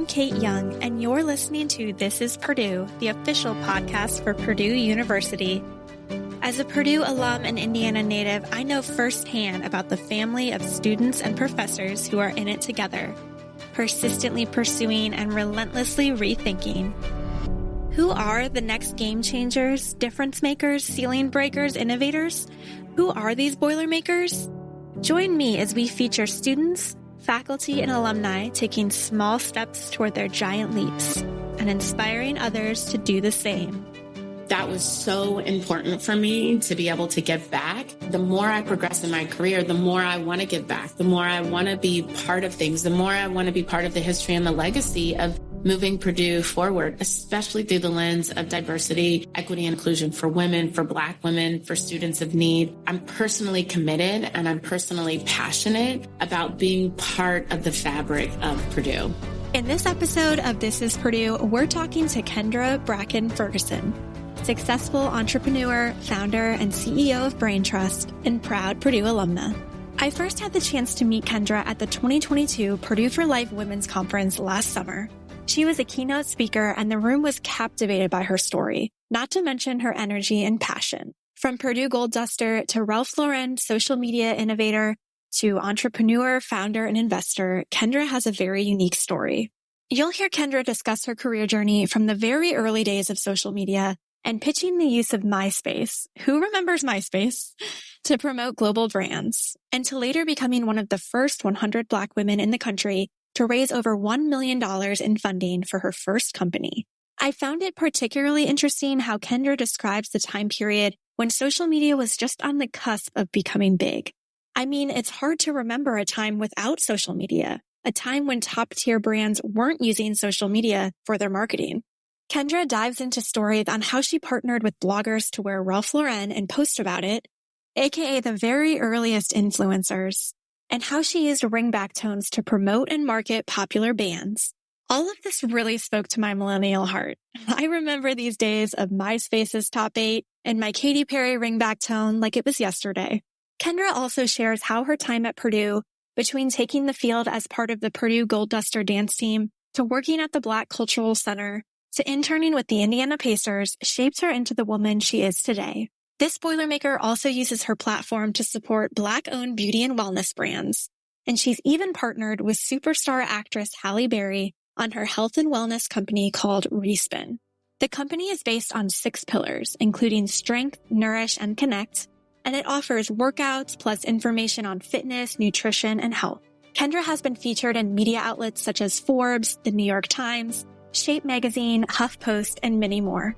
Kate Young, and you're listening to This Is Purdue, the official podcast for Purdue University. As a Purdue alum and Indiana native, I know firsthand about the family of students and professors who are in it together, persistently pursuing and relentlessly rethinking. Who are the next game changers, difference makers, ceiling breakers, innovators? Who are these Boilermakers? Join me as we feature students, faculty, and alumni taking small steps toward their giant leaps and inspiring others to do the same. That was so important for me to be able to give back. The more I progress in my career, the more I want to give back, the more I want to be part of things, the more I want to be part of the history and the legacy of moving Purdue forward, especially through the lens of diversity, equity, and inclusion for women, for Black women, for students of need. I'm personally committed and I'm personally passionate about being part of the fabric of Purdue. In this episode of This is Purdue, we're talking to Kendra Bracken-Ferguson, successful entrepreneur, founder, and CEO of BrainTrust, and proud Purdue alumna. I first had the chance to meet Kendra at the 2022 Purdue for Life Women's Conference last summer. She was a keynote speaker, and the room was captivated by her story, not to mention her energy and passion. From Purdue Golduster to Ralph Lauren social media innovator to entrepreneur, founder, and investor, Kendra has a very unique story. You'll hear Kendra discuss her career journey from the very early days of social media and pitching the use of MySpace, who remembers MySpace, to promote global brands, and to later becoming one of the first 100 Black women in the country to raise over $1 million in funding for her first company. I found it particularly interesting how Kendra describes the time period when social media was just on the cusp of becoming big. I mean, it's hard to remember a time without social media, a time when top-tier brands weren't using social media for their marketing. Kendra dives into stories on how she partnered with bloggers to wear Ralph Lauren and post about it, aka the very earliest influencers, and how she used ringback tones to promote and market popular bands. All of this really spoke to my millennial heart. I remember these days of MySpace's top 8 and my Katy Perry ringback tone like it was yesterday. Kendra also shares how her time at Purdue, between taking the field as part of the Purdue Golduster Dance Team to working at the Black Cultural Center to interning with the Indiana Pacers, shaped her into the woman she is today. This Boilermaker also uses her platform to support Black-owned beauty and wellness brands, and she's even partnered with superstar actress Halle Berry on her health and wellness company called Respin. The company is based on 6 pillars, including strength, nourish, and connect, and it offers workouts plus information on fitness, nutrition, and health. Kendra has been featured in media outlets such as Forbes, The New York Times, Shape Magazine, HuffPost, and many more.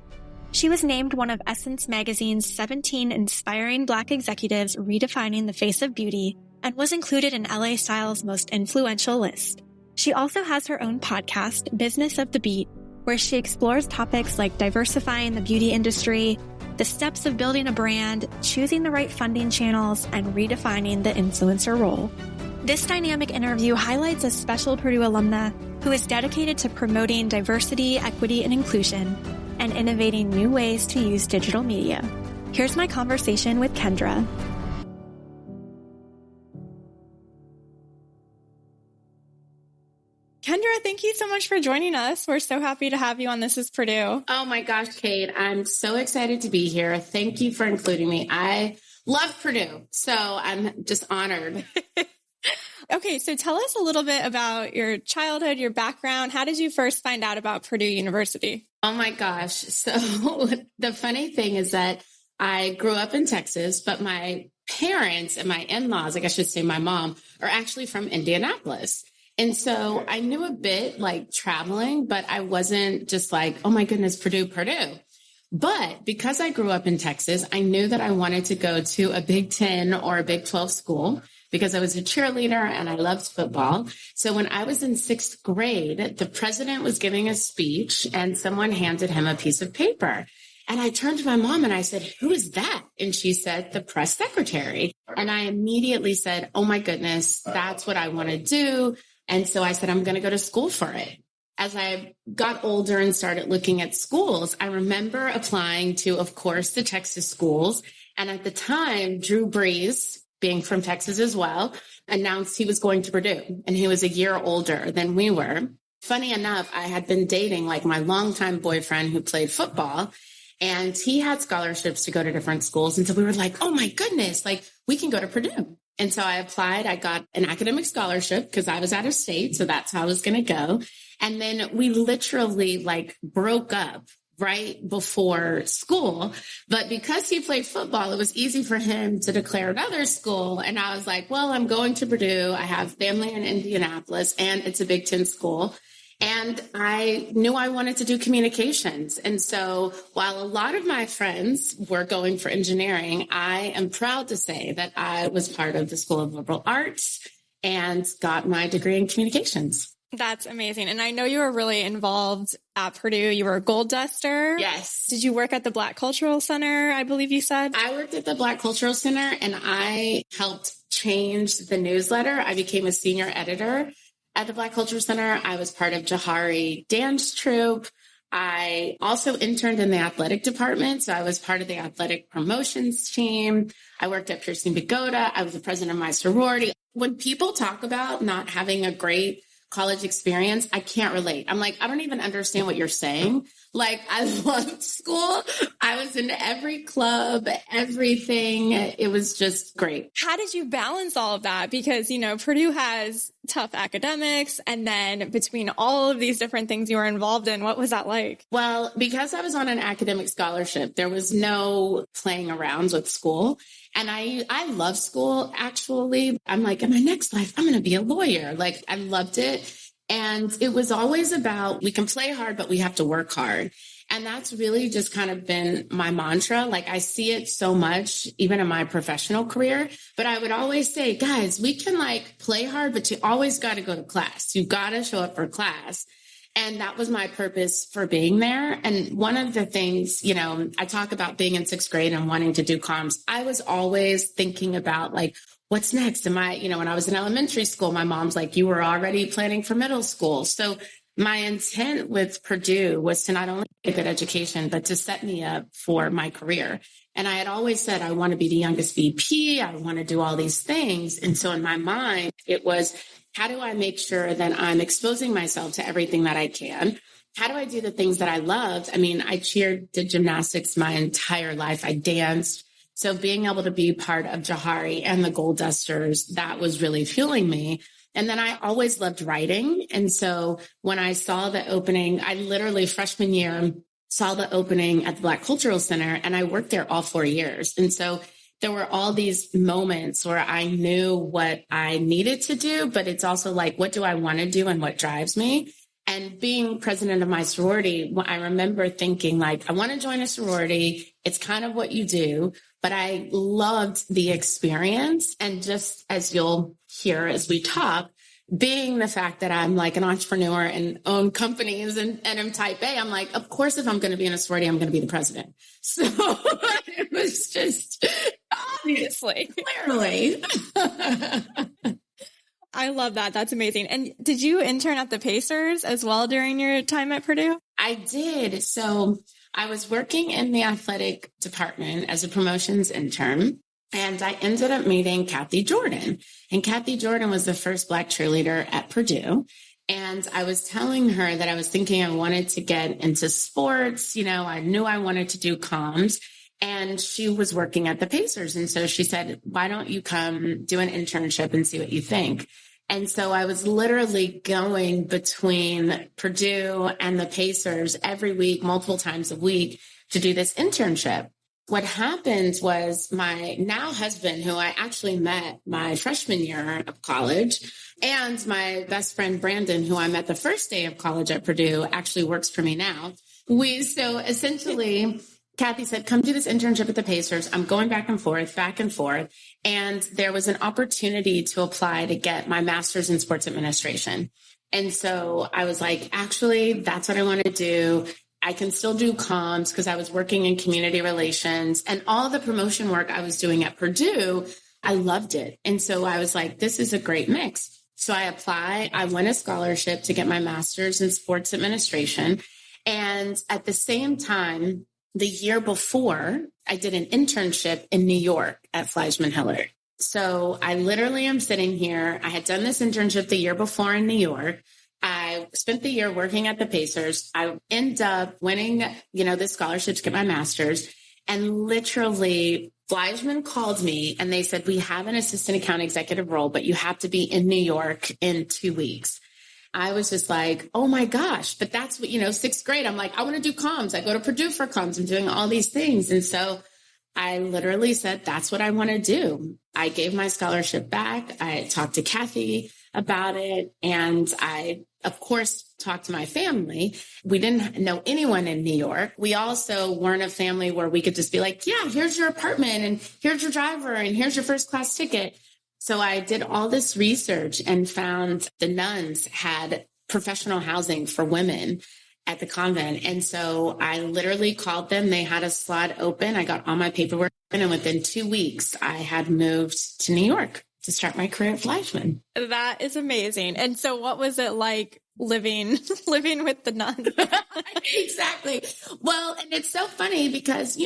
She was named one of Essence Magazine's 17 Inspiring Black Executives Redefining the Face of Beauty and was included in LA Style's most influential list. She also has her own podcast, Business of the Beat, where she explores topics like diversifying the beauty industry, the steps of building a brand, choosing the right funding channels, and redefining the influencer role. This dynamic interview highlights a special Purdue alumna who is dedicated to promoting diversity, equity, and inclusion, and innovating new ways to use digital media. Here's my conversation with Kendra. Kendra, thank you so much for joining us. We're so happy to have you on This is Purdue. Oh my gosh, Kate, I'm so excited to be here. Thank you for including me. I love Purdue, so I'm just honored. Okay, so tell us a little bit about your childhood, your background. How did you first find out about Purdue University? Oh my gosh. So the funny thing is that I grew up in Texas, but my parents and my in-laws, like I should say my mom, are actually from Indianapolis. And so I knew a bit like traveling, but I wasn't just like, oh my goodness, Purdue, Purdue. But because I grew up in Texas, I knew that I wanted to go to a Big 10 or a Big 12 school because I was a cheerleader and I loved football. So when I was in 6th grade, the president was giving a speech and someone handed him a piece of paper. And I turned to my mom and I said, who is that? And she said, the press secretary. And I immediately said, oh my goodness, that's what I want to do. And so I said, I'm going to go to school for it. As I got older and started looking at schools, I remember applying to, of course, the Texas schools. And at the time, Drew Brees, being from Texas as well, announced he was going to Purdue. And he was a year older than we were. funny enough, I had been dating like my longtime boyfriend who played football, and he had scholarships to go to different schools. And so we were like, oh my goodness, like we can go to Purdue. And so I applied. I got an academic scholarship because I was out of state. So that's how I was going to go. And then we literally like broke up right before school. But because he played football, it was easy for him to declare another school. And I was like, well, I'm going to Purdue. I have family in Indianapolis and it's a Big Ten school. And I knew I wanted to do communications. And so while a lot of my friends were going for engineering, I am proud to say that I was part of the School of Liberal Arts and got my degree in communications. That's amazing. And I know you were really involved at Purdue. You were a gold duster. Yes. Did you work at the Black Cultural Center, I believe you said? I worked at the Black Cultural Center and I helped change the newsletter. I became a senior editor at the Black Cultural Center. I was part of Jahari dance troupe. I also interned in the athletic department. So I was part of the athletic promotions team. I worked at Piercing Pagoda. I was the president of my sorority. When people talk about not having a great college experience, I can't relate. I'm like, I don't even understand what you're saying. Like, I loved school. I was in every club, everything. It was just great. How did you balance all of that? Because, Purdue has tough academics. And then between all of these different things you were involved in, what was that like? Well, because I was on an academic scholarship, there was no playing around with school. And I love school, actually. I'm like, in my next life, I'm going to be a lawyer. Like, I loved it. And it was always about, we can play hard, but we have to work hard. And that's really just kind of been my mantra. Like, I see it so much, even in my professional career. But I would always say, guys, we can like play hard, but you always got to go to class. You got to show up for class. And that was my purpose for being there. And one of the things, I talk about being in sixth grade and wanting to do comms. I was always thinking about like, what's next? Am I, when I was in elementary school, my mom's like, you were already planning for middle school. So my intent with Purdue was to not only get a good education, but to set me up for my career. And I had always said, I want to be the youngest VP. I want to do all these things. And so in my mind, it was, how do I make sure that I'm exposing myself to everything that I can? How do I do the things that I loved? I mean, I cheered, did gymnastics my entire life. I danced. So being able to be part of Jahari and the Goldusters, that was really fueling me. And then I always loved writing. And so when I saw the opening, I literally freshman year saw the opening at the Black Cultural Center, and I worked there all 4 years. And so there were all these moments where I knew what I needed to do, but it's also like, what do I want to do and what drives me? And being president of my sorority, I remember thinking like, I want to join a sorority. It's kind of what you do, but I loved the experience. And just as you'll hear as we talk, being the fact that I'm like an entrepreneur and own companies and I'm type A, I'm like, of course, if I'm going to be in a sorority, I'm going to be the president. So it was just obviously, clearly. I love that. That's amazing. And did you intern at the Pacers as well during your time at Purdue? I did. So I was working in the athletic department as a promotions intern. And I ended up meeting Kathy Jordan. And Kathy Jordan was the first Black cheerleader at Purdue. And I was telling her that I was thinking I wanted to get into sports. I knew I wanted to do comms. And she was working at the Pacers. And so she said, why don't you come do an internship and see what you think? And so I was literally going between Purdue and the Pacers every week, multiple times a week to do this internship. What happened was my now husband, who I actually met my freshman year of college, and my best friend, Brandon, who I met the first day of college at Purdue, actually works for me now. So essentially, Kathy said, come do this internship at the Pacers. I'm going back and forth. And there was an opportunity to apply to get my master's in sports administration. And so I was like, actually, that's what I want to do. I can still do comms because I was working in community relations, and all the promotion work I was doing at Purdue, I loved it. And so I was like, this is a great mix. So I applied. I won a scholarship to get my master's in sports administration. And at the same time, the year before, I did an internship in New York at Fleishman Hillard. So I literally am sitting here. I had done this internship the year before in New York. I spent the year working at the Pacers. I end up winning, this scholarship to get my master's. And literally, Fleischman called me and they said, we have an assistant account executive role, but you have to be in New York in 2 weeks. I was just like, oh my gosh, but that's what, sixth grade. I'm like, I want to do comms. I go to Purdue for comms. I'm doing all these things. And so I literally said, that's what I want to do. I gave my scholarship back. I talked to Kathy about it. And I, of course, talked to my family. We didn't know anyone in New York. We also weren't a family where we could just be like, yeah, here's your apartment and here's your driver and here's your first class ticket. So I did all this research and found the nuns had professional housing for women at the convent. And so I literally called them. They had a slot open. I got all my paperwork in, and within 2 weeks, I had moved to New York to start my career at Fleischman. That is amazing. And so what was it like living with the nuns? Exactly. Well, and it's so funny because,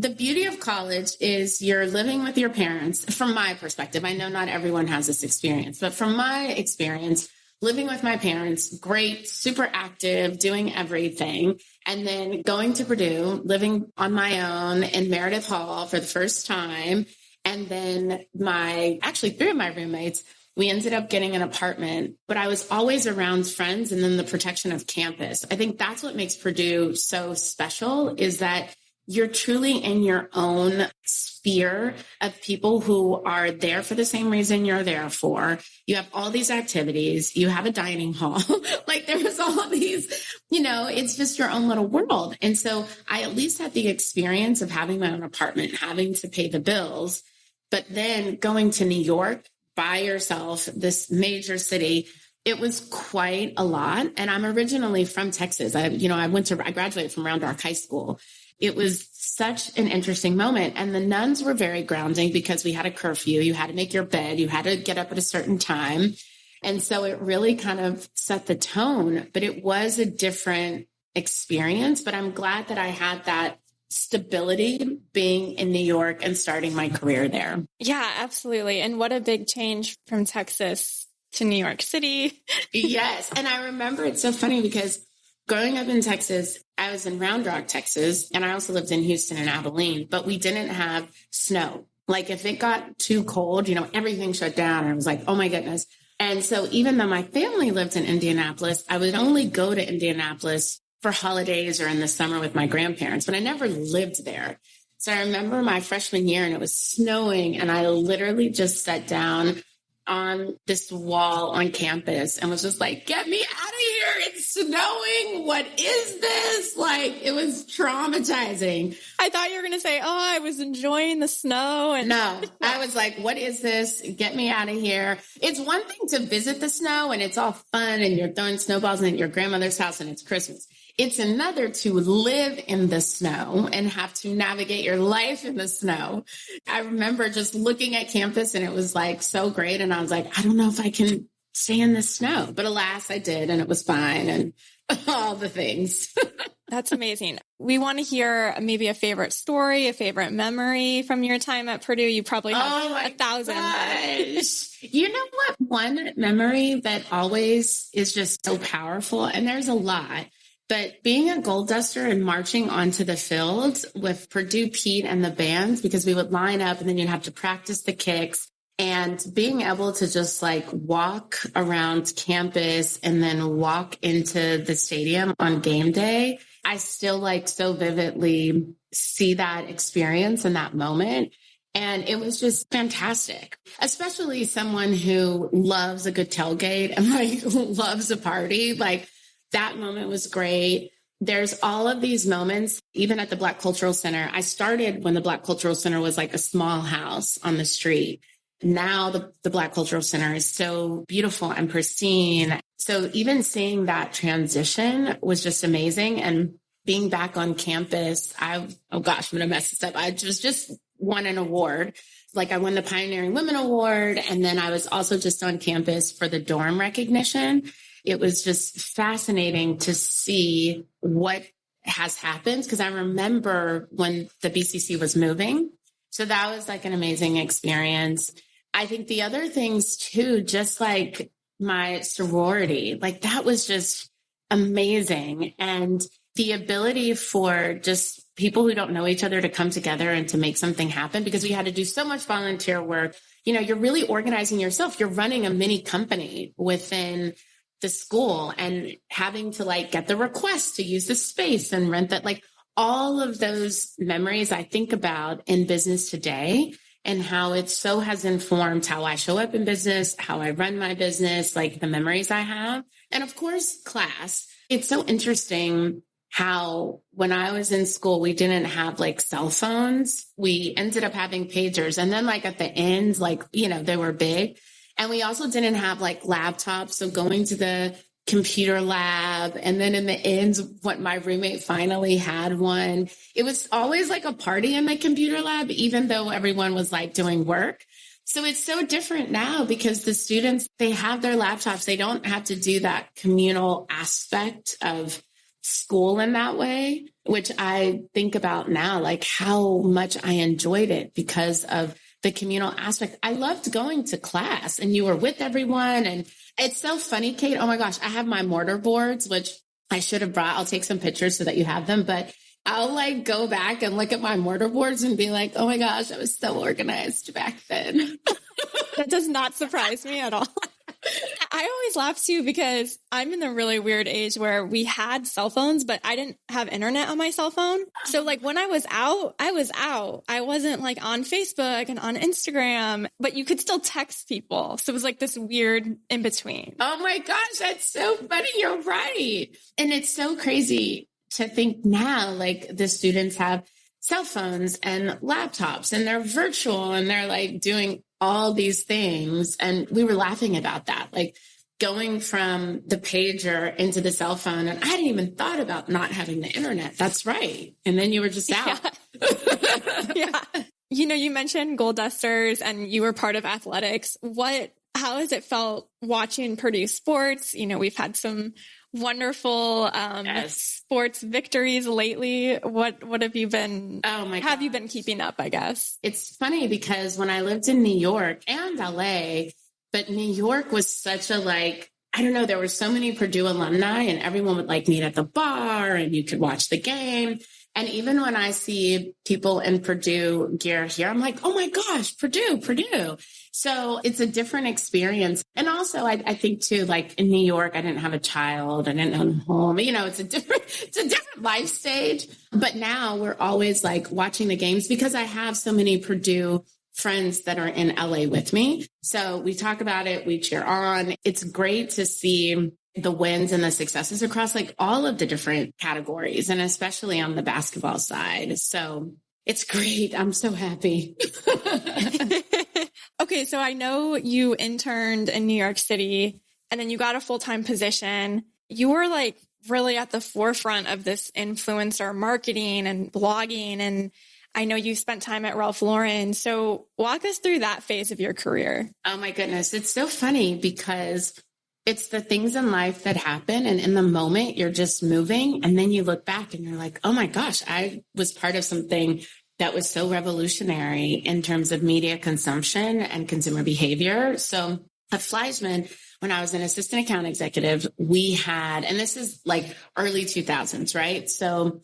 the beauty of college is you're living with your parents. From my perspective, I know not everyone has this experience, but from my experience, living with my parents, great, super active, doing everything. And then going to Purdue, living on my own in Meredith Hall for the first time. And then three of my roommates, we ended up getting an apartment, but I was always around friends and then the protection of campus. I think that's what makes Purdue so special, is that you're truly in your own sphere of people who are there for the same reason you're there for. You have all these activities. You have a dining hall. Like there was all these, it's just your own little world. And so I at least had the experience of having my own apartment, having to pay the bills, but then going to New York by yourself, this major city, it was quite a lot. And I'm originally from Texas. I graduated from Round Rock High School. It was such an interesting moment. And the nuns were very grounding because we had a curfew. You had to make your bed. You had to get up at a certain time. And so it really kind of set the tone, but it was a different experience. But I'm glad that I had that stability being in New York and starting my career there. Yeah, absolutely. And what a big change from Texas to New York City. Yes. And I remember it's so funny because growing up in Texas, I was in Round Rock, Texas, and I also lived in Houston and Abilene, but we didn't have snow. Like if it got too cold, everything shut down and I was like, oh my goodness. And so even though my family lived in Indianapolis, I would only go to Indianapolis for holidays or in the summer with my grandparents, but I never lived there. So I remember my freshman year and it was snowing and I literally just sat down on this wall on campus and was just like, get me out of here. It's snowing. What is this? Like, it was traumatizing. I thought you were going to say, oh, I was enjoying the snow. And no, I was like, what is this? Get me out of here. It's one thing to visit the snow and it's all fun and you're throwing snowballs in your grandmother's house and it's Christmas. It's another to live in the snow and have to navigate your life in the snow. I remember just looking at campus and it was like so great. And I was like, I don't know if I can stay in the snow, but alas, I did. And it was fine and all the things. That's amazing. We want to hear maybe a favorite story, a favorite memory from your time at Purdue. You probably have 1,000. Gosh. You know what? One memory that always is just so powerful, and there's a lot. But being a Golduster and marching onto the field with Purdue Pete and the band, because we would line up and then you'd have to practice the kicks, and being able to just like walk around campus and then walk into the stadium on game day, I still like so vividly see that experience in that moment. And it was just fantastic, especially someone who loves a good tailgate and like loves a party. Like, that moment was great. There's all of these moments, even at the Black Cultural Center. I started when the Black Cultural Center was like a small house on the street. Now the Black Cultural Center is so beautiful and pristine. So even seeing that transition was just amazing. And being back on campus, I'm going to mess this up. I just won an award. Like I won the Pioneering Women Award. And then I was also just on campus for the dorm recognition. It was just fascinating to see what has happened because I remember when the BCC was moving. So that was like an amazing experience. I think the other things too, just like my sorority. Like that was just amazing. And the ability for just people who don't know each other to come together and to make something happen, because we had to do so much volunteer work. You know, you're really organizing yourself. You're running a mini company within the school and having to like get the request to use the space and rent that, like all of those memories I think about in business today and how it so has informed how I show up in business, how I run my business, like the memories I have. And of course, class. It's so interesting how when I was in school, we didn't have like cell phones. We ended up having pagers. And then like at the end, like, you know, they were big. And we also didn't have like laptops. So going to the computer lab. And then in the end, what my roommate finally had one, it was always like a party in the computer lab, even though everyone was like doing work. So it's so different now because the students, they have their laptops. They don't have to do that communal aspect of school in that way, which I think about now, like how much I enjoyed it because of the communal aspect. I loved going to class and you were with everyone. And it's so funny, Kate. Oh my gosh, I have my mortar boards, which I should have brought. I'll take some pictures so that you have them, but I'll like go back and look at my mortar boards and be like, oh my gosh, I was so organized back then. That does not surprise me at all. I always laugh too because I'm in the really weird age where we had cell phones, but I didn't have internet on my cell phone. So like when I was out, I was out. I wasn't like on Facebook and on Instagram, but you could still text people. So it was like this weird in between. Oh my gosh, that's so funny. You're right. And it's so crazy to think now, like the students have cell phones and laptops and they're virtual and they're like doing all these things. And we were laughing about that, like going from the pager into the cell phone. And I hadn't even thought about not having the internet. That's right. And then you were just out. Yeah. Yeah. You know, you mentioned Goldusters and you were part of athletics. How has it felt watching Purdue sports? You know, we've had some wonderful sports victories lately. What have you been, have you been keeping up, I guess? It's funny because when I lived in New York and LA, but New York was such a like, I don't know, there were so many Purdue alumni and everyone would like meet at the bar and you could watch the game. And even when I see people in Purdue gear here, I'm like, oh my gosh, Purdue. So it's a different experience. And also I think too, like in New York, I didn't have a child. I didn't own a home. You know, it's a different life stage. But now we're always like watching the games because I have so many Purdue friends that are in LA with me. So we talk about it. We cheer on. It's great to see the wins and the successes across like all of the different categories and especially on the basketball side. So it's great. I'm so happy. Okay. So I know you interned in New York City and then you got a full-time position. You were like really at the forefront of this influencer marketing and blogging. And I know you spent time at Ralph Lauren. So walk us through that phase of your career. Oh my goodness. It's so funny because it's the things in life that happen. And in the moment, you're just moving. And then you look back and you're like, oh my gosh, I was part of something that was so revolutionary in terms of media consumption and consumer behavior. So at Fleischman, when I was an assistant account executive, we had, and this is like early 2000s, right? So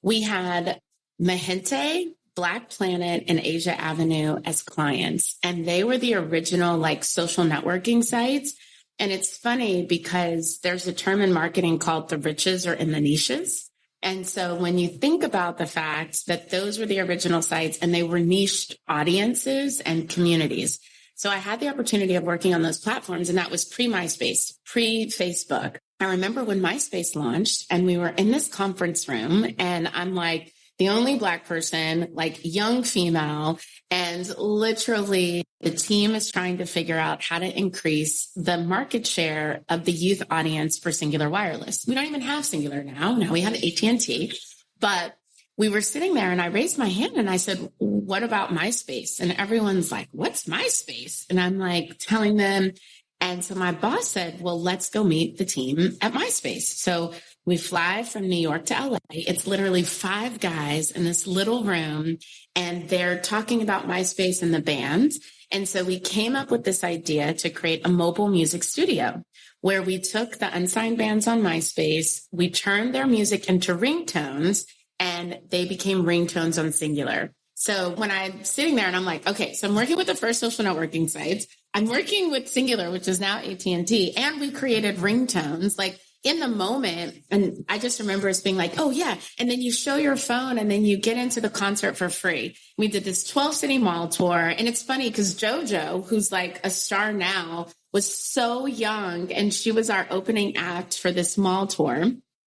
we had Mahente, Black Planet, and Asia Avenue as clients. And they were the original like social networking sites. And it's funny because there's a term in marketing called the riches are in the niches. And so when you think about the fact that those were the original sites and they were niched audiences and communities. So I had the opportunity of working on those platforms, and that was pre-MySpace, pre-Facebook. I remember when MySpace launched and we were in this conference room and I'm like the only Black person, like young female, and literally the team is trying to figure out how to increase the market share of the youth audience for Singular Wireless. We don't even have Singular now. Now we have AT&T, but we were sitting there and I raised my hand and I said, what about MySpace? And everyone's like, what's MySpace? And I'm like telling them. And so my boss said, well, let's go meet the team at MySpace. So We fly from New York to LA. It's literally 5 guys in this little room, and they're talking about MySpace and the band. And so we came up with this idea to create a mobile music studio where we took the unsigned bands on MySpace, we turned their music into ringtones, and they became ringtones on Singular. So when I'm sitting there and I'm like, okay, so I'm working with the first social networking sites. I'm working with Singular, which is now AT&T, and we created ringtones like in the moment. And I just remember us being like, oh yeah. And then you show your phone and then you get into the concert for free. We did this 12-city mall tour. And it's funny because JoJo, who's like a star now, was so young, and she was our opening act for this mall tour.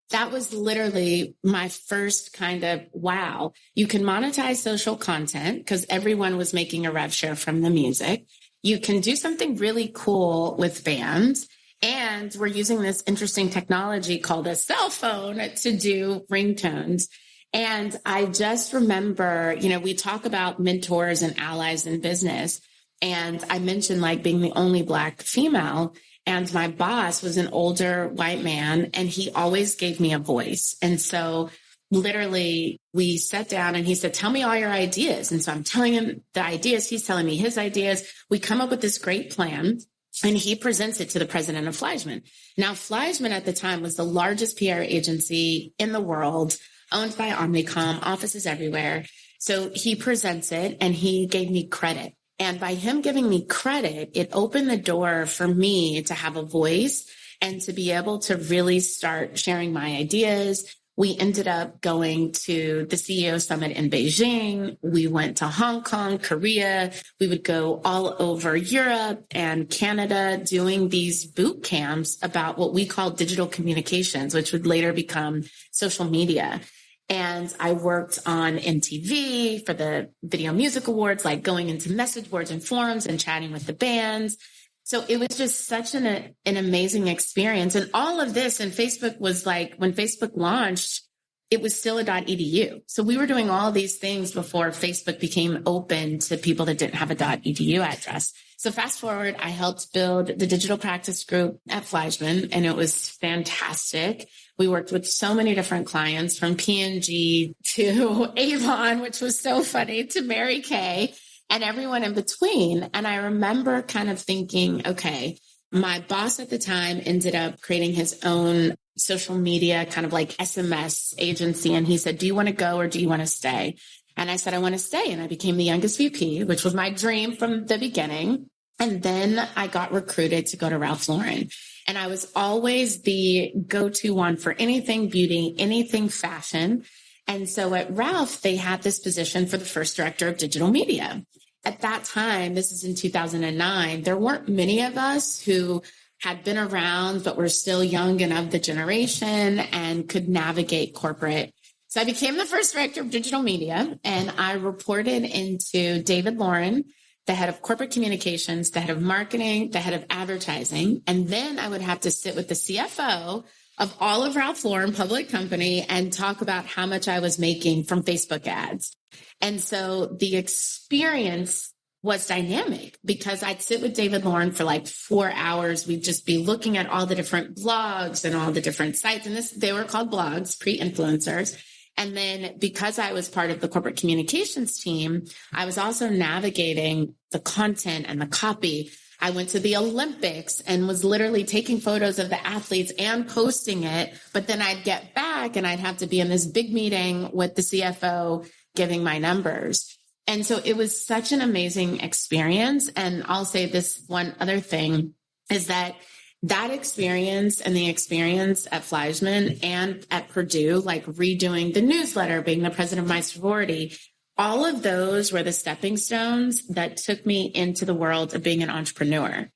That was literally my first kind of, wow, you can monetize social content because everyone was making a rev share from the music. You can do something really cool with bands. And we're using this interesting technology called a cell phone to do ringtones. And I just remember, we talk about mentors and allies in business. And I mentioned like being the only Black female. And my boss was an older white man, and he always gave me a voice. And so literally we sat down and he said, tell me all your ideas. And so I'm telling him the ideas. He's telling me his ideas. We come up with this great plan, and he presents it to the president of Fleischmann. Now, Fleischmann at the time was the largest PR agency in the world, owned by Omnicom, offices everywhere. So he presents it and he gave me credit. And by him giving me credit, it opened the door for me to have a voice and to be able to really start sharing my ideas. We ended up going to the CEO Summit in Beijing. We went to Hong Kong, Korea. We would go all over Europe and Canada doing these boot camps about what we call digital communications, which would later become social media. And I worked on MTV for the Video Music Awards, like going into message boards and forums and chatting with the bands. So it was just such an amazing experience. And all of this, and Facebook was like, when Facebook launched, it was still a .edu. So we were doing all these things before Facebook became open to people that didn't have a .edu address. So fast forward, I helped build the digital practice group at Fleischmann, and it was fantastic. We worked with so many different clients, from P&G to Avon, which was so funny, to Mary Kay, and everyone in between. And I remember kind of thinking, okay, my boss at the time ended up creating his own social media kind of like SMS agency. And he said, do you want to go or do you want to stay? And I said, I want to stay. And I became the youngest VP, which was my dream from the beginning. And then I got recruited to go to Ralph Lauren. And I was always the go-to one for anything beauty, anything fashion. And so at Ralph, they had this position for the first director of digital media. At that time, this is in 2009, there weren't many of us who had been around, but were still young and of the generation and could navigate corporate. So I became the first director of digital media, and I reported into David Lauren, the head of corporate communications, the head of marketing, the head of advertising. And then I would have to sit with the CFO of all of Ralph Lauren public company and talk about how much I was making from Facebook ads. And so the experience was dynamic because I'd sit with David Lauren for like 4 hours. We'd just be looking at all the different blogs and all the different sites. And they were called blogs, pre-influencers. And then because I was part of the corporate communications team, I was also navigating the content and the copy. I went to the Olympics and was literally taking photos of the athletes and posting it. But then I'd get back and I'd have to be in this big meeting with the CFO giving my numbers. And so it was such an amazing experience. And I'll say this one other thing is that experience and the experience at Fleischmann and at Purdue, like redoing the newsletter, being the president of my sorority, all of those were the stepping stones that took me into the world of being an entrepreneur.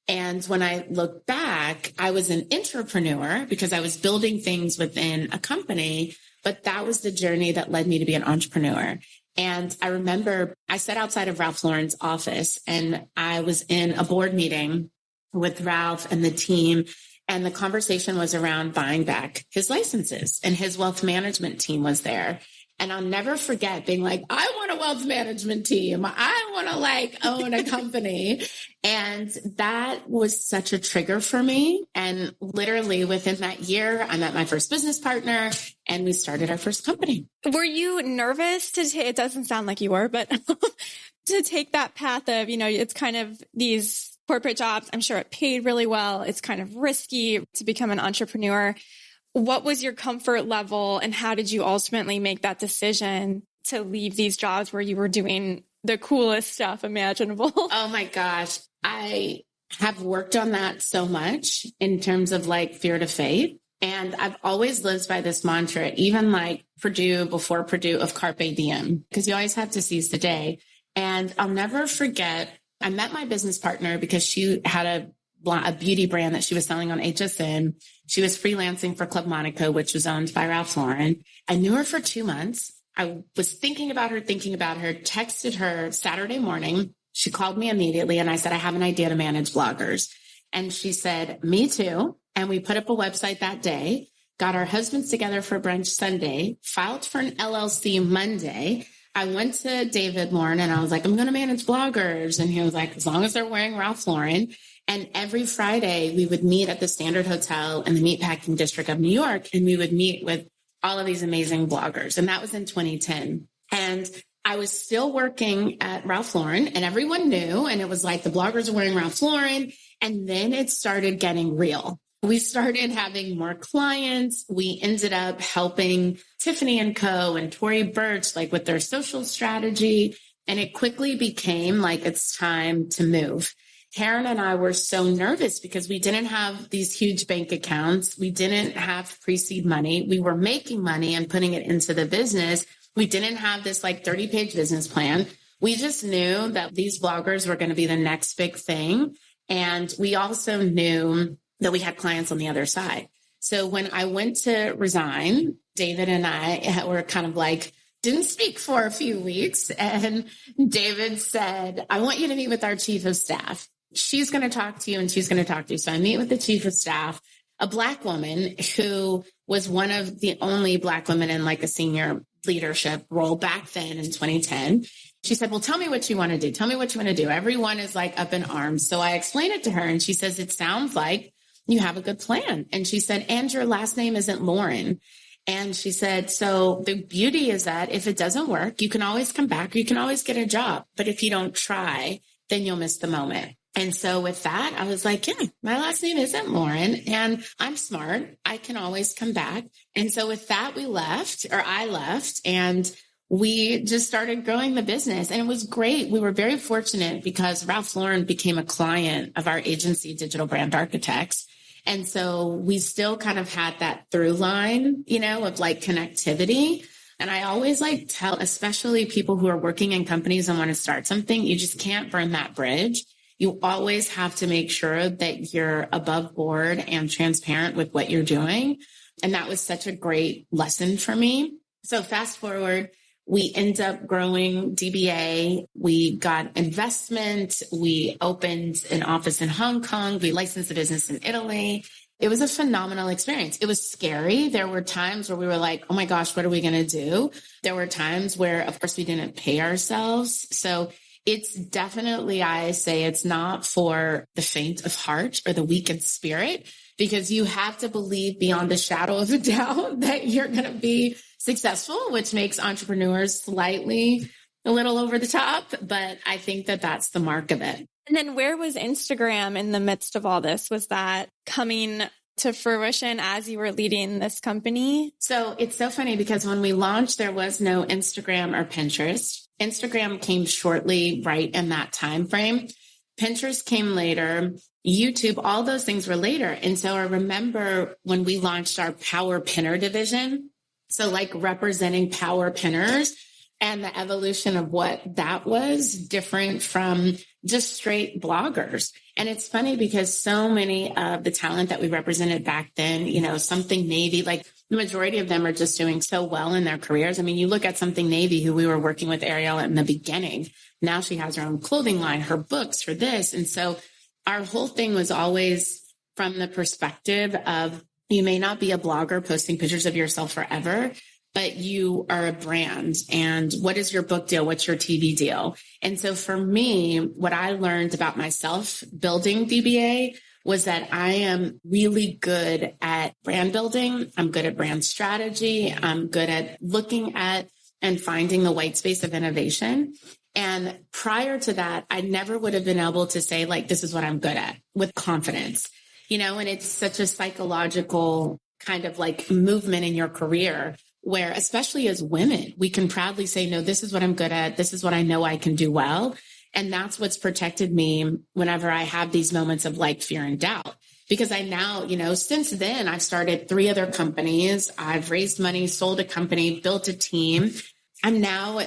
And when I look back, I was an entrepreneur because I was building things within a company, but that was the journey that led me to be an entrepreneur. And I remember I sat outside of Ralph Lauren's office and I was in a board meeting with Ralph and the team. And the conversation was around buying back his licenses, and his wealth management team was there. And I'll never forget being like, I want a wealth management team. I want to like own a company. And that was such a trigger for me. And literally within that year, I met my first business partner and we started our first company. Were you nervous to it doesn't sound like you were, but to take that path of, it's kind of these corporate jobs. I'm sure it paid really well. It's kind of risky to become an entrepreneur. What was your comfort level and how did you ultimately make that decision to leave these jobs where you were doing the coolest stuff imaginable? Oh my gosh. I have worked on that so much in terms of like fear to faith. And I've always lived by this mantra, even like Purdue, before Purdue, of carpe diem, because you always have to seize the day. And I'll never forget, I met my business partner because she had a beauty brand that she was selling on HSN. She was freelancing for Club Monaco, which was owned by Ralph Lauren. I knew her for 2 months. I was thinking about her, texted her Saturday morning. She called me immediately and I said, I have an idea to manage bloggers. And she said, me too. And we put up a website that day, got our husbands together for brunch Sunday, filed for an LLC Monday. I went to David Lauren and I was like, I'm going to manage bloggers. And he was like, as long as they're wearing Ralph Lauren. And every Friday we would meet at the Standard Hotel in the Meatpacking District of New York. And we would meet with all of these amazing bloggers. And that was in 2010. And I was still working at Ralph Lauren and everyone knew. And it was like the bloggers are wearing Ralph Lauren. And then it started getting real. We started having more clients. We ended up helping Tiffany & Co. and Tory Burch, like with their social strategy. And it quickly became like, it's time to move. Karen and I were so nervous because we didn't have these huge bank accounts. We didn't have pre-seed money. We were making money and putting it into the business. We didn't have this like 30-page business plan. We just knew that these bloggers were going to be the next big thing. And we also knew that we had clients on the other side. So when I went to resign, David and I were kind of like, didn't speak for a few weeks. And David said, I want you to meet with our chief of staff. She's going to talk to you and she's going to talk to you. So I meet with the chief of staff, a Black woman who was one of the only Black women in like a senior leadership role back then in 2010. She said, well, tell me what you want to do. Tell me what you want to do. Everyone is like up in arms. So I explained it to her and she says, it sounds like you have a good plan. And she said, and your last name isn't Lauren. And she said, so the beauty is that if it doesn't work, you can always come back, or you can always get a job. But if you don't try, then you'll miss the moment. And so with that, I was like, yeah, my last name isn't Lauren and I'm smart. I can always come back. And so with that, I left and we just started growing the business. And it was great. We were very fortunate because Ralph Lauren became a client of our agency, Digital Brand Architects. And so we still kind of had that through line, of like connectivity. And I always like tell, especially people who are working in companies and want to start something, you just can't burn that bridge. You always have to make sure that you're above board and transparent with what you're doing. And that was such a great lesson for me. So fast forward, we end up growing DBA. We got investment. We opened an office in Hong Kong. We licensed the business in Italy. It was a phenomenal experience. It was scary. There were times where we were like, oh my gosh, what are we going to do? There were times where, of course, we didn't pay ourselves. So it's definitely, I say it's not for the faint of heart or the weak in spirit, because you have to believe beyond a shadow of a doubt that you're going to be successful, which makes entrepreneurs slightly a little over the top. But I think that that's the mark of it. And then where was Instagram in the midst of all this? Was that coming to fruition as you were leading this company? So it's so funny because when we launched, there was no Instagram or Pinterest. Instagram came shortly right in that time frame. Pinterest came later. YouTube, all those things were later. And so I remember when we launched our Power Pinner division, so like representing power pinners and the evolution of what that was different from just straight bloggers. And it's funny because so many of the talent that we represented back then, Something Navy, like the majority of them are just doing so well in their careers. I mean, you look at Something Navy, who we were working with Ariel in the beginning. Now she has her own clothing line, her books, her this. And so our whole thing was always from the perspective of, you may not be a blogger posting pictures of yourself forever, but you are a brand. And what is your book deal? What's your TV deal? And so for me, what I learned about myself building DBA was that I am really good at brand building. I'm good at brand strategy. I'm good at looking at and finding the white space of innovation. And prior to that, I never would have been able to say, like, this is what I'm good at with confidence, and it's such a psychological kind of like movement in your career where, especially as women, we can proudly say, no, this is what I'm good at. This is what I know I can do well. And that's what's protected me whenever I have these moments of like fear and doubt. Because I now, since then, I've started 3 other companies. I've raised money, sold a company, built a team. I'm now,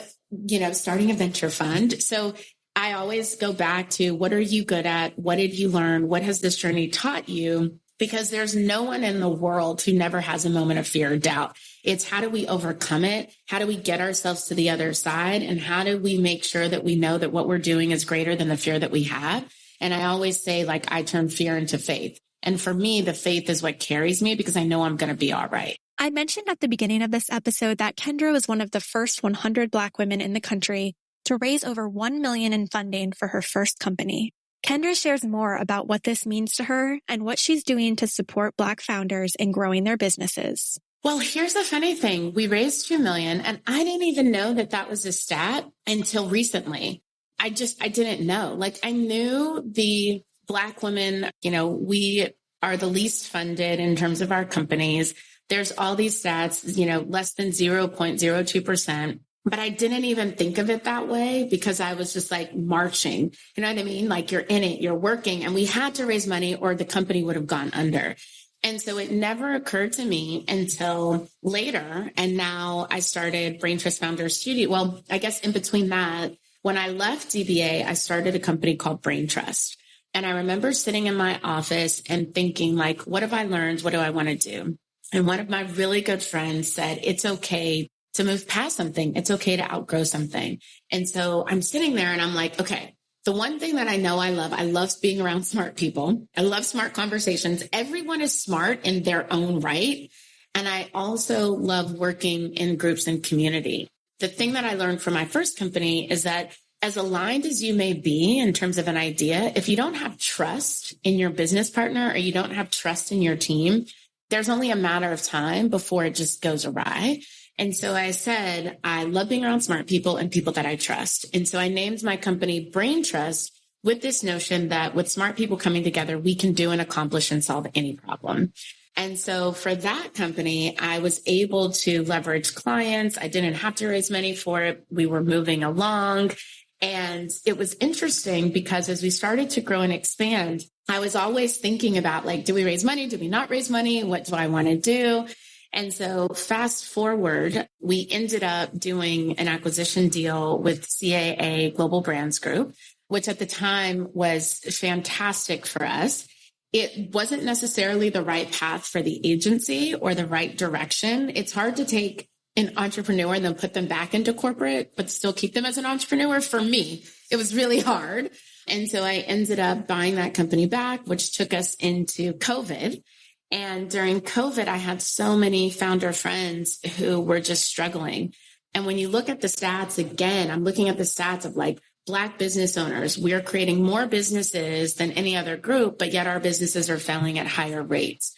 starting a venture fund. So I always go back to, what are you good at? What did you learn? What has this journey taught you? Because there's no one in the world who never has a moment of fear or doubt. It's how do we overcome it? How do we get ourselves to the other side? And how do we make sure that we know that what we're doing is greater than the fear that we have? And I always say, like, I turn fear into faith. And for me, the faith is what carries me because I know I'm going to be all right. I mentioned at the beginning of this episode that Kendra was one of the first 100 Black women in the country to raise over $1 million in funding for her first company. Kendra shares more about what this means to her and what she's doing to support Black founders in growing their businesses. Well, here's the funny thing. We raised $2 million, and I didn't even know that that was a stat until recently. I didn't know. Like, I knew the Black women, we are the least funded in terms of our companies. There's all these stats, less than 0.02%. But I didn't even think of it that way because I was just like marching. You know what I mean? Like, you're in it, you're working, and we had to raise money or the company would have gone under. And so it never occurred to me until later. And now I started BrainTrust Founder Studio. Well, I guess in between that, when I left DBA, I started a company called BrainTrust. And I remember sitting in my office and thinking, like, what have I learned? What do I want to do? And one of my really good friends said, it's okay to move past something. It's okay to outgrow something. And so I'm sitting there and I'm like, okay, the one thing that I know I love being around smart people. I love smart conversations. Everyone is smart in their own right. And I also love working in groups and community. The thing that I learned from my first company is that as aligned as you may be in terms of an idea, if you don't have trust in your business partner or you don't have trust in your team, there's only a matter of time before it just goes awry. And so I said, I love being around smart people and people that I trust. And so I named my company BrainTrust with this notion that with smart people coming together, we can do and accomplish and solve any problem. And so for that company, I was able to leverage clients. I didn't have to raise money for it. We were moving along. And it was interesting because as we started to grow and expand, I was always thinking about, like, do we raise money? Do we not raise money? What do I want to do? And so fast forward, we ended up doing an acquisition deal with CAA Global Brands Group, which at the time was fantastic for us. It wasn't necessarily the right path for the agency or the right direction. It's hard to take an entrepreneur and then put them back into corporate, but still keep them as an entrepreneur. For me, it was really hard. And so I ended up buying that company back, which took us into COVID. And during COVID, I had so many founder friends who were just struggling. And when you look at the stats, again, I'm looking at the stats of like Black business owners. We're creating more businesses than any other group, but yet our businesses are failing at higher rates.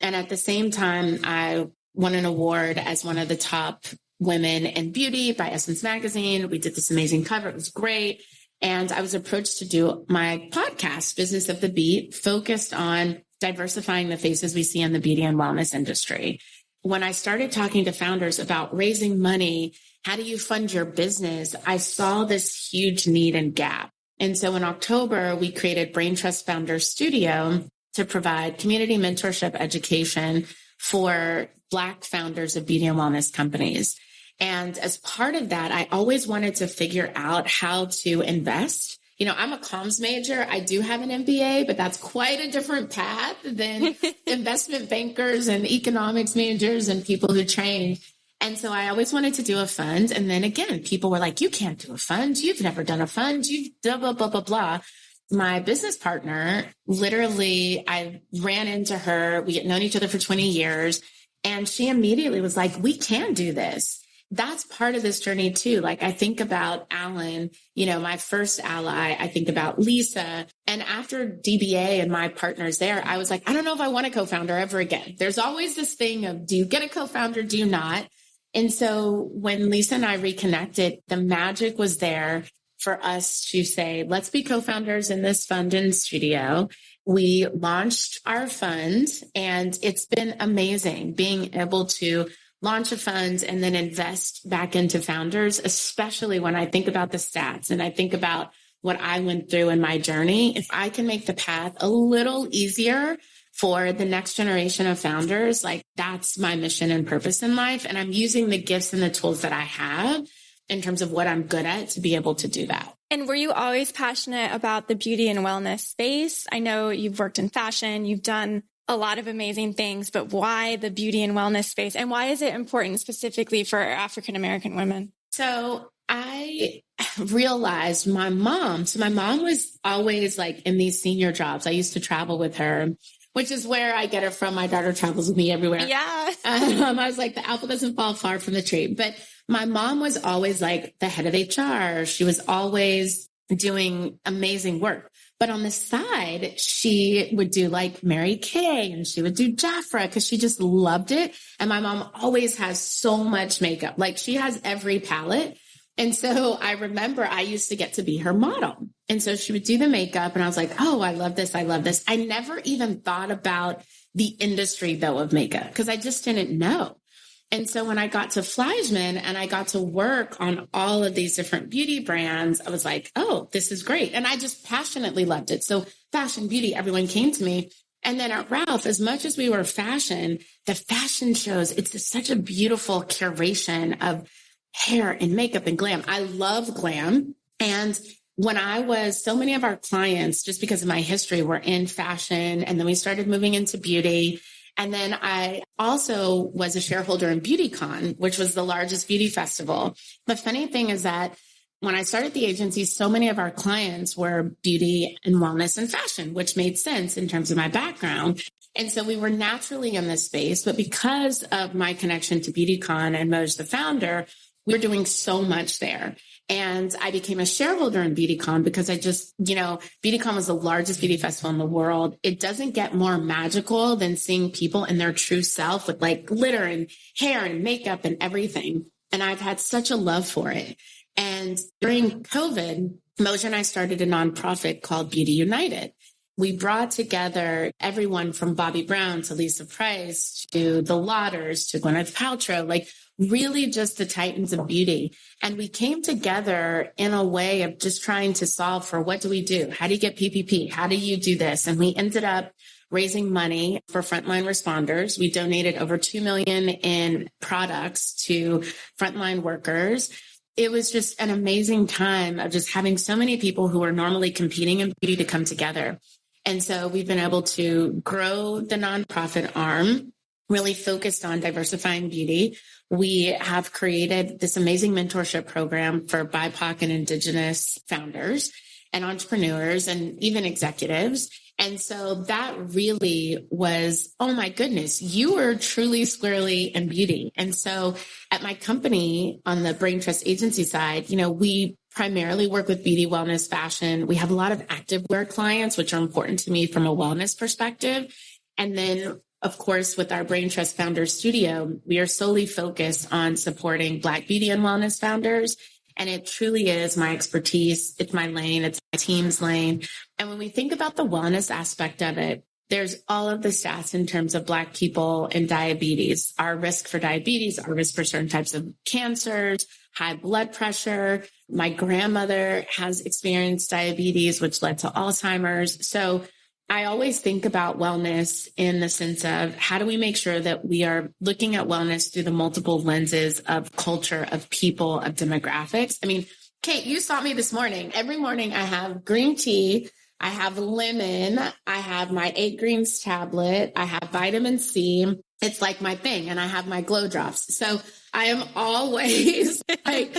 And at the same time, I won an award as one of the top women in beauty by Essence Magazine. We did this amazing cover. It was great. And I was approached to do my podcast, Business of the Beat, focused on diversifying the faces we see in the beauty and wellness industry. When I started talking to founders about raising money, how do you fund your business? I saw this huge need and gap. And so in October, we created BrainTrust Founder Studio to provide community mentorship education for Black founders of beauty and wellness companies. And as part of that, I always wanted to figure out how to invest. I'm a comms major. I do have an MBA, but that's quite a different path than investment bankers and economics majors and people who train. And so I always wanted to do a fund. And then again, people were like, you can't do a fund. You've never done a fund. You've blah, blah, blah, blah, blah. My business partner, literally, I ran into her. We had known each other for 20 years. And she immediately was like, we can do this. That's part of this journey too. Like I think about Alan, my first ally, I think about Lisa. And after DBA and my partners there, I was like, I don't know if I want a co-founder ever again. There's always this thing of, do you get a co-founder? Do you not? And so when Lisa and I reconnected, the magic was there for us to say, let's be co-founders in this fund and studio. We launched our fund and it's been amazing being able to launch a fund and then invest back into founders, especially when I think about the stats and I think about what I went through in my journey. If I can make the path a little easier for the next generation of founders, like that's my mission and purpose in life. And I'm using the gifts and the tools that I have in terms of what I'm good at to be able to do that. And were you always passionate about the beauty and wellness space? I know you've worked in fashion, you've done a lot of amazing things, but why the beauty and wellness space? And why is it important specifically for African-American women? So I realized my mom was always like in these senior jobs. I used to travel with her, which is where I get it from. My daughter travels with me everywhere. Yeah. I was like, the apple doesn't fall far from the tree. But my mom was always like the head of HR. She was always doing amazing work. But on the side, she would do like Mary Kay and she would do Jafra because she just loved it. And my mom always has so much makeup. Like she has every palette. And so I remember I used to get to be her model. And so she would do the makeup and I was like, oh, I love this. I love this. I never even thought about the industry though of makeup because I just didn't know. And so when I got to Fleischmann and I got to work on all of these different beauty brands, I was like, oh, this is great. And I just passionately loved it. So fashion, beauty, everyone came to me. And then at Ralph, as much as we were fashion, the fashion shows, it's such a beautiful curation of hair and makeup and glam. I love glam. And when so many of our clients, just because of my history, were in fashion. And then we started moving into beauty. And then I also was a shareholder in BeautyCon, which was the largest beauty festival. The funny thing is that when I started the agency, so many of our clients were beauty and wellness and fashion, which made sense in terms of my background. And so we were naturally in this space. But because of my connection to BeautyCon and Moj, the founder, we were doing so much there. And I became a shareholder in BeautyCon because BeautyCon was the largest beauty festival in the world. It doesn't get more magical than seeing people in their true self with like glitter and hair and makeup and everything. And I've had such a love for it. And during COVID, Moj and I started a nonprofit called Beauty United. We brought together everyone from Bobbi Brown to Lisa Price to the Lauders to Gwyneth Paltrow, like really just the titans of beauty. And we came together in a way of just trying to solve for what do we do? How do you get PPP? How do you do this? And we ended up raising money for frontline responders. We donated over $2 million in products to frontline workers. It was just an amazing time of just having so many people who are normally competing in beauty to come together. And so we've been able to grow the nonprofit arm, really focused on diversifying beauty. We have created this amazing mentorship program for BIPOC and Indigenous founders and entrepreneurs and even executives. And so that really was, oh my goodness, you were truly squarely in beauty. And so at my company on the BrainTrust agency side, we primarily work with beauty, wellness, fashion. We have a lot of activewear clients, which are important to me from a wellness perspective. And then of course, with our BrainTrust Founders Studio, we are solely focused on supporting Black beauty and wellness founders. And it truly is my expertise. It's my lane. It's my team's lane. And when we think about the wellness aspect of it, there's all of the stats in terms of Black people and diabetes, our risk for diabetes, our risk for certain types of cancers, high blood pressure. My grandmother has experienced diabetes, which led to Alzheimer's. So I always think about wellness in the sense of how do we make sure that we are looking at wellness through the multiple lenses of culture, of people, of demographics. I mean, Kate, you saw me this morning. Every morning I have green tea, I have lemon, I have my 8 greens tablet, I have vitamin C. It's like my thing. And I have my glow drops. So I am always like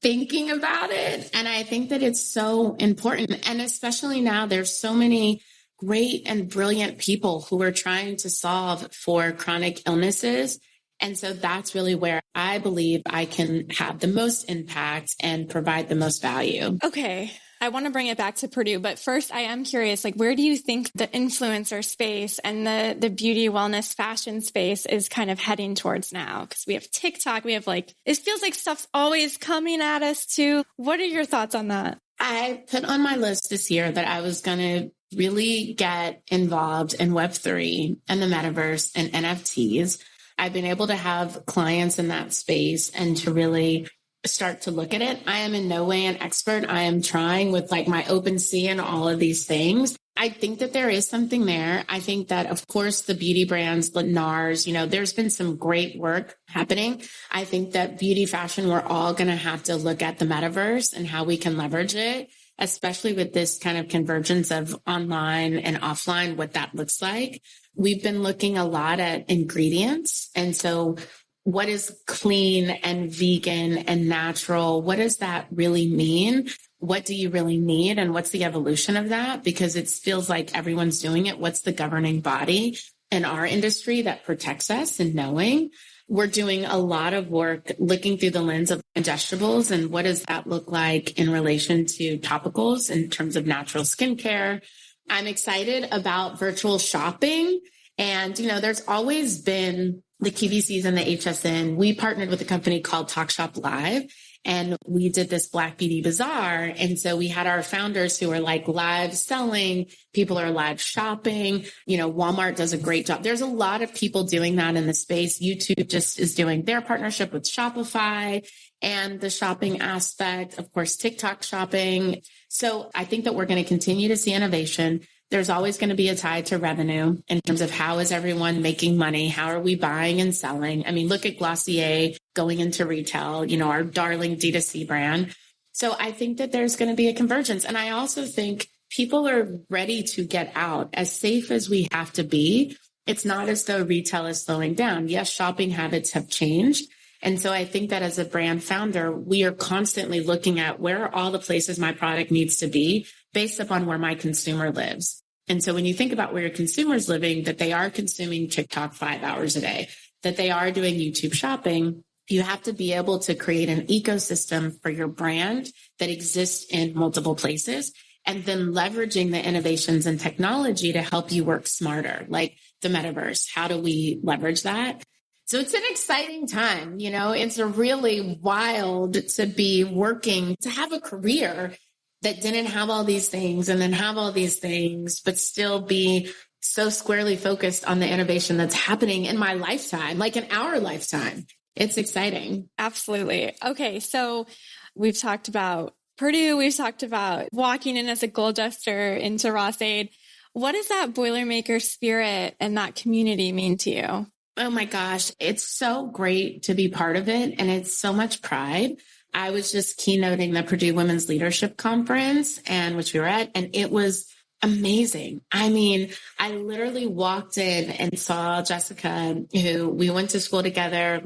thinking about it. And I think that it's so important. And especially now there's so many great and brilliant people who are trying to solve for chronic illnesses. And so that's really where I believe I can have the most impact and provide the most value. Okay. I want to bring it back to Purdue, but first I am curious, where do you think the influencer space and the beauty, wellness, fashion space is kind of heading towards now? Because we have TikTok, we have it feels like stuff's always coming at us too. What are your thoughts on that? I put on my list this year that I was going to really get involved in Web3 and the metaverse and NFTs. I've been able to have clients in that space and to really start to look at it. I am in no way an expert. I am trying with my OpenSea and all of these things. I think that there is something there. I think that, of course, the beauty brands, the NARS, there's been some great work happening. I think that beauty fashion, we're all going to have to look at the metaverse and how we can leverage it, especially with this kind of convergence of online and offline, what that looks like. We've been looking a lot at ingredients. And so what is clean and vegan and natural? What does that really mean? What do you really need? And what's the evolution of that? Because it feels like everyone's doing it. What's the governing body in our industry that protects us and knowing? We're doing a lot of work looking through the lens of ingestibles and what does that look like in relation to topicals in terms of natural skincare. I'm excited about virtual shopping. And, there's always been the QVCs and the HSN. We partnered with a company called Talk Shop Live, and we did this Black Beauty Bazaar. And so we had our founders who are live selling, people are live shopping. Walmart does a great job. There's a lot of people doing that in the space. YouTube just is doing their partnership with Shopify and the shopping aspect, of course, TikTok shopping. So I think that we're going to continue to see innovation. There's always going to be a tie to revenue in terms of how is everyone making money? How are we buying and selling? I mean, look at Glossier going into retail, our darling D2C brand. So I think that there's going to be a convergence. And I also think people are ready to get out. As safe as we have to be, it's not as though retail is slowing down. Yes, shopping habits have changed. And so I think that as a brand founder, we are constantly looking at where are all the places my product needs to be based upon where my consumer lives. And so when you think about where your consumer's living, that they are consuming TikTok 5 hours a day, that they are doing YouTube shopping, you have to be able to create an ecosystem for your brand that exists in multiple places, and then leveraging the innovations and technology to help you work smarter, like the metaverse. How do we leverage that? So it's an exciting time. It's really wild to be working, to have a career that didn't have all these things and then have all these things, but still be so squarely focused on the innovation that's happening in my lifetime, in our lifetime. It's exciting. Absolutely. Okay. So we've talked about Purdue. We've talked about walking in as a Golduster into Ross-Ade. What does that Boilermaker spirit and that community mean to you? Oh my gosh, it's so great to be part of it. And it's so much pride. I was just keynoting the Purdue Women's Leadership Conference, which we were at, and it was amazing. I mean, I literally walked in and saw Jessica, who we went to school together.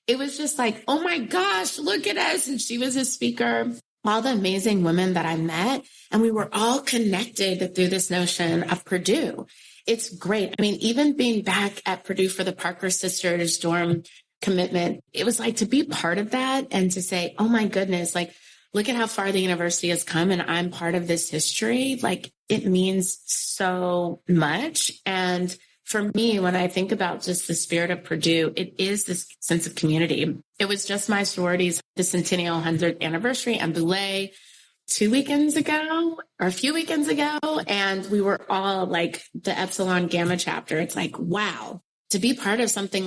It was just oh my gosh, look at us. And she was a speaker, all the amazing women that I met, and we were all connected through this notion of Purdue. It's great. I mean, even being back at Purdue for the Parker Sisters dorm commitment, it was to be part of that and to say, oh my goodness, look at how far the university has come and I'm part of this history. It means so much. And for me, when I think about just the spirit of Purdue, it is this sense of community. It was just my sorority's the centennial 100th anniversary and Boulay 2 weekends ago or a few weekends ago. And we were all the Epsilon Gamma chapter. It's wow, to be part of something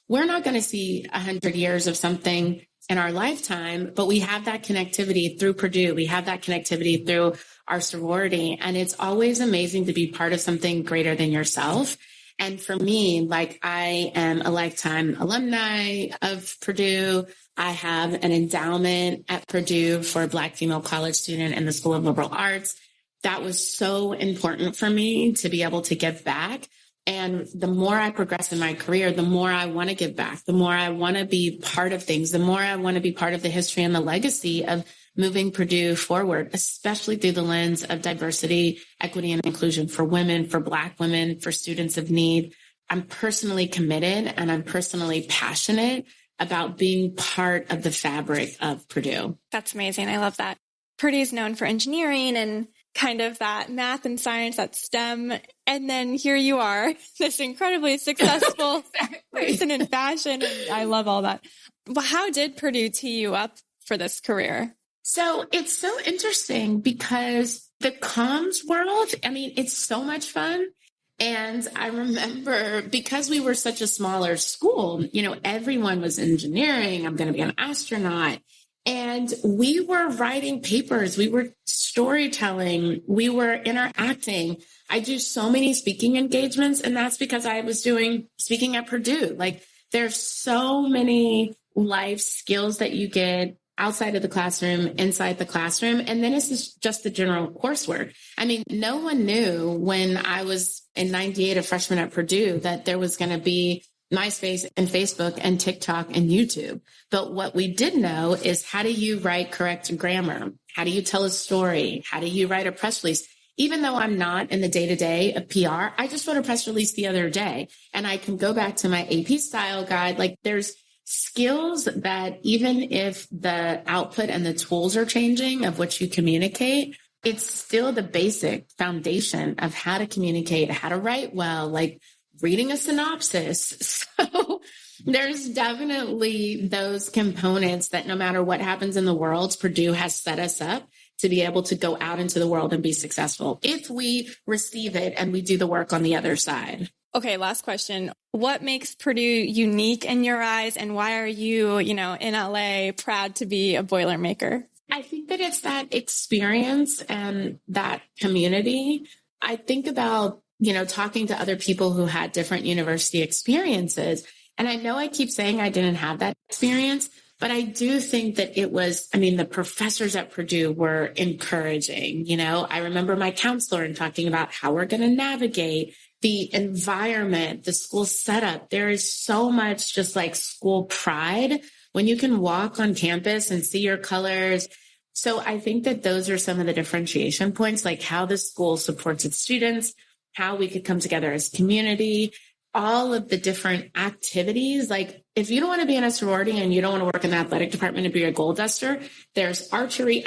we're not going to see 100 years of something in our lifetime, but we have that connectivity through Purdue. We have that connectivity through our sorority. And it's always amazing to be part of something greater than yourself. And for me, I am a lifetime alumni of Purdue. I have an endowment at Purdue for a Black female college student in the School of Liberal Arts. That was so important for me to be able to give back. And the more I progress in my career, the more I want to give back, the more I want to be part of things, the more I want to be part of the history and the legacy of moving Purdue forward, especially through the lens of diversity, equity, and inclusion for women, for Black women, for students of need. I'm personally committed and I'm personally passionate about being part of the fabric of Purdue. That's amazing. I love that. Purdue is known for engineering and kind of that math and science, that STEM. And then here you are, this incredibly successful person in fashion. And I love all that. But how did Purdue tee you up for this career? So it's so interesting because the comms world, it's so much fun. And I remember because we were such a smaller school, everyone was engineering. I'm going to be an astronaut. And we were writing papers. We were storytelling. We were interacting. I do so many speaking engagements, and that's because I was doing speaking at Purdue. Like, there's so many life skills that you get outside of the classroom, inside the classroom. And then it's just the general coursework. No one knew when I was in 98, a freshman at Purdue, that there was going to be MySpace and Facebook and TikTok and YouTube. But what we did know is, how do you write correct grammar? How do you tell a story? How do you write a press release? Even though I'm not in the day-to-day of PR, I just wrote a press release the other day, and I can go back to my AP style guide. Like, there's skills that even if the output and the tools are changing of what you communicate, it's still the basic foundation of how to communicate, how to write well, like reading a synopsis. So there's definitely those components that no matter what happens in the world, Purdue has set us up to be able to go out into the world and be successful if we receive it and we do the work on the other side. Okay, last question. What makes Purdue unique in your eyes, and why are you, in LA, proud to be a Boilermaker? I think that it's that experience and that community. I think about, talking to other people who had different university experiences. And I know I keep saying I didn't have that experience, but I do think that it was, the professors at Purdue were encouraging. I remember my counselor and talking about how we're going to navigate the environment, the school setup. There is so much just like school pride when you can walk on campus and see your colors. So I think that those are some of the differentiation points, like how the school supports its students, how we could come together as community, all of the different activities. Like, if you don't want to be in a sorority and you don't want to work in the athletic department and be a Golduster, there's archery.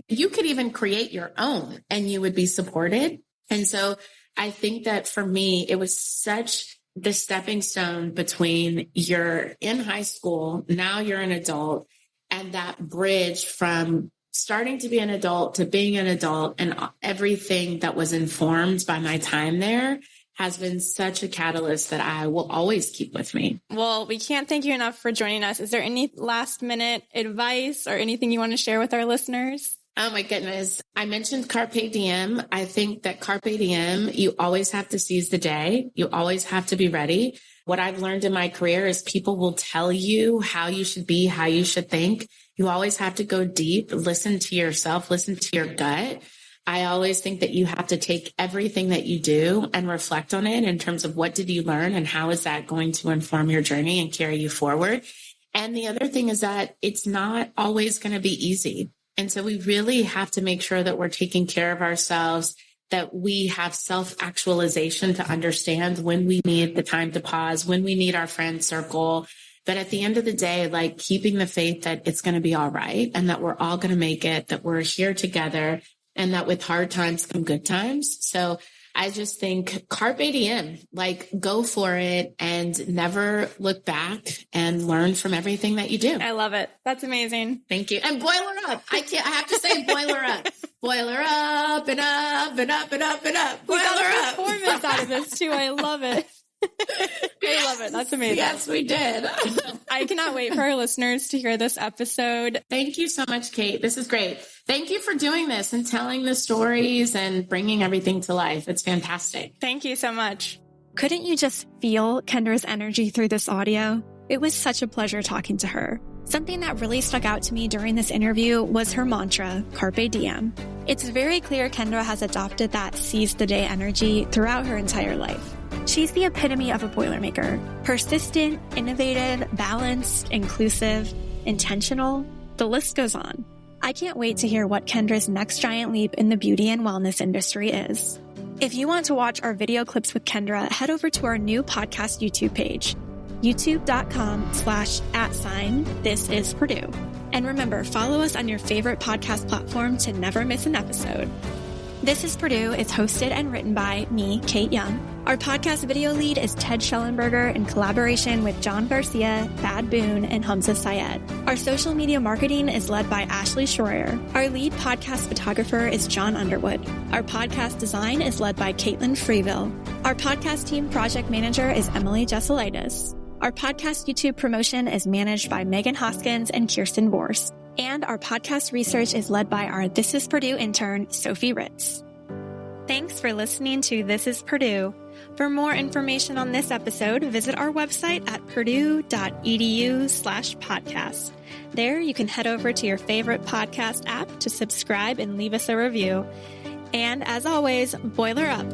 You could even create your own and you would be supported. And so I think that for me, it was such the stepping stone between you're in high school, now you're an adult, and that bridge from starting to be an adult to being an adult, and everything that was informed by my time there has been such a catalyst that I will always keep with me. Well, we can't thank you enough for joining us. Is there any last minute advice or anything you want to share with our listeners? Oh my goodness. I mentioned Carpe Diem. I think that Carpe Diem, you always have to seize the day. You always have to be ready. What I've learned in my career is people will tell you how you should be, how you should think. You always have to go deep, listen to yourself, listen to your gut. I always think that you have to take everything that you do and reflect on it in terms of what did you learn and how is that going to inform your journey and carry you forward. And the other thing is that it's not always going to be easy. And so we really have to make sure that we're taking care of ourselves, that we have self-actualization to understand when we need the time to pause, when we need our friend circle. But at the end of the day, like keeping the faith that it's going to be all right and that we're all going to make it, that we're here together and that with hard times come good times. So I just think Carpe Diem, like go for it and never look back and learn from everything that you do. I love it. That's amazing. Thank you. And boiler up. I have to say boiler up. Boiler up and up and up and up and up. Boiler up. Performance out of this too. I love it. I love it. That's amazing. Yes, we did. I cannot wait for our listeners to hear this episode. Thank you so much, Kate. This is great. Thank you for doing this and telling the stories and bringing everything to life. It's fantastic. Thank you so much. Couldn't you just feel Kendra's energy through this audio? It was such a pleasure talking to her. Something that really stuck out to me during this interview was her mantra, Carpe Diem. It's very clear Kendra has adopted that seize the day energy throughout her entire life. She's the epitome of a Boilermaker. Persistent, innovative, balanced, inclusive, intentional. The list goes on. I can't wait to hear what Kendra's next giant leap in the beauty and wellness industry is. If you want to watch our video clips with Kendra, head over to our new podcast YouTube page, youtube.com/@This Is Purdue. And remember, follow us on your favorite podcast platform to never miss an episode. This is Purdue is hosted and written by me, Kate Young. Our podcast video lead is Ted Schellenberger in collaboration with John Garcia, Thad Boone, and Hamza Syed. Our social media marketing is led by Ashley Schroyer. Our lead podcast photographer is John Underwood. Our podcast design is led by Caitlin Freeville. Our podcast team project manager is Emily Jesselaitis. Our podcast YouTube promotion is managed by Megan Hoskins and Kirsten Bors. And our podcast research is led by our This Is Purdue intern, Sophie Ritz. Thanks for listening to This Is Purdue. For more information on this episode, visit our website at purdue.edu/podcast. There you can head over to your favorite podcast app to subscribe and leave us a review. And as always, boiler up.